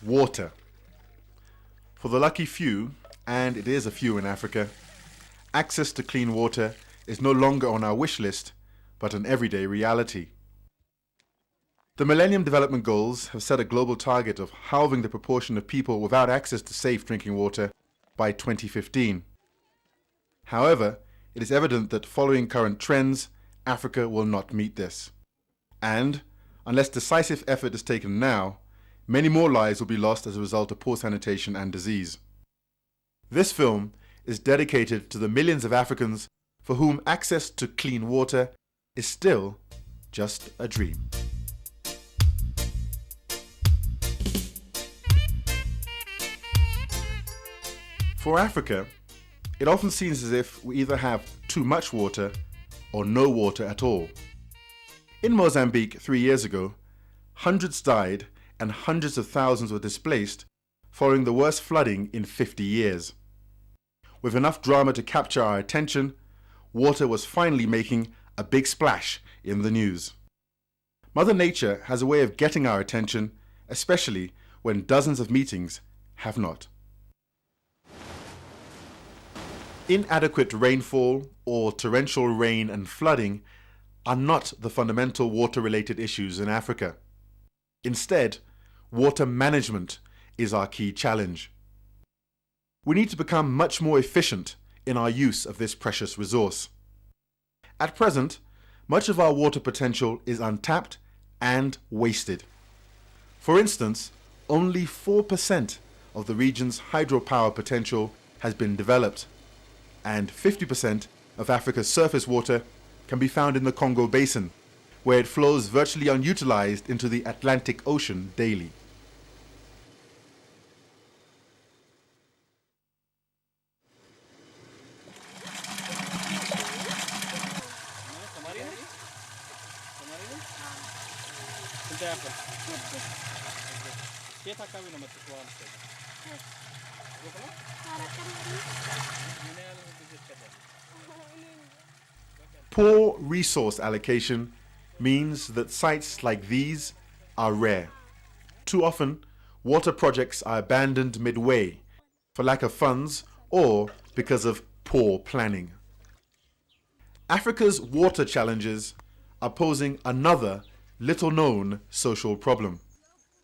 Water. For the lucky few, and it is a few in Africa, access to clean water is no longer on our wish list, but an everyday reality. The Millennium Development Goals have set a global target of halving the proportion of people without access to safe drinking water by 2015. However, it is evident that following current trends, Africa will not meet this. And, unless decisive effort is taken now, many more lives will be lost as a result of poor sanitation and disease. This film is dedicated to the millions of Africans for whom access to clean water is still just a dream. For Africa, it often seems as if we either have too much water or no water at all. In Mozambique 3 years ago, hundreds died and hundreds of thousands were displaced following the worst flooding in 50 years. With enough drama to capture our attention, water was finally making a big splash in the news. Mother Nature has a way of getting our attention, especially when dozens of meetings have not. Inadequate rainfall or torrential rain and flooding are not the fundamental water-related issues in Africa. Instead, water management is our key challenge. We need to become much more efficient in our use of this precious resource. At present, much of our water potential is untapped and wasted. For instance, only 4% of the region's hydropower potential has been developed, and 50% of Africa's surface water can be found in the Congo Basin, where it flows virtually unutilized into the Atlantic Ocean daily. Poor resource allocation means that sites like these are rare. Too often, water projects are abandoned midway for lack of funds or because of poor planning. Africa's water challenges are posing another little-known social problem.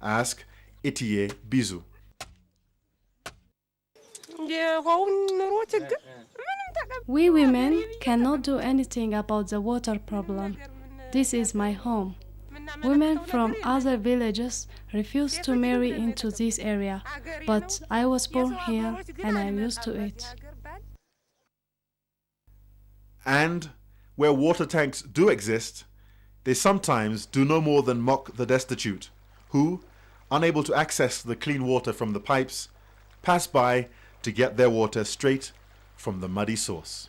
Ask Ethiopia Bizu. We women cannot do anything about the water problem. This is my home. Women from other villages refuse to marry into this area, but I was born here and I'm used to it. And where water tanks do exist, they sometimes do no more than mock the destitute, who, unable to access the clean water from the pipes, pass by to get their water straight from the muddy source.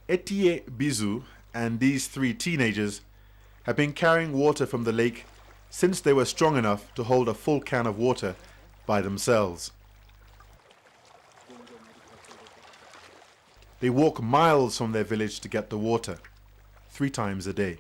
Ethiopia Bizu and these 3 teenagers have been carrying water from the lake since they were strong enough to hold a full can of water by themselves. They walk miles from their village to get the water, 3 times a day.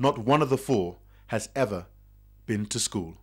Not one of the 4 has ever been to school.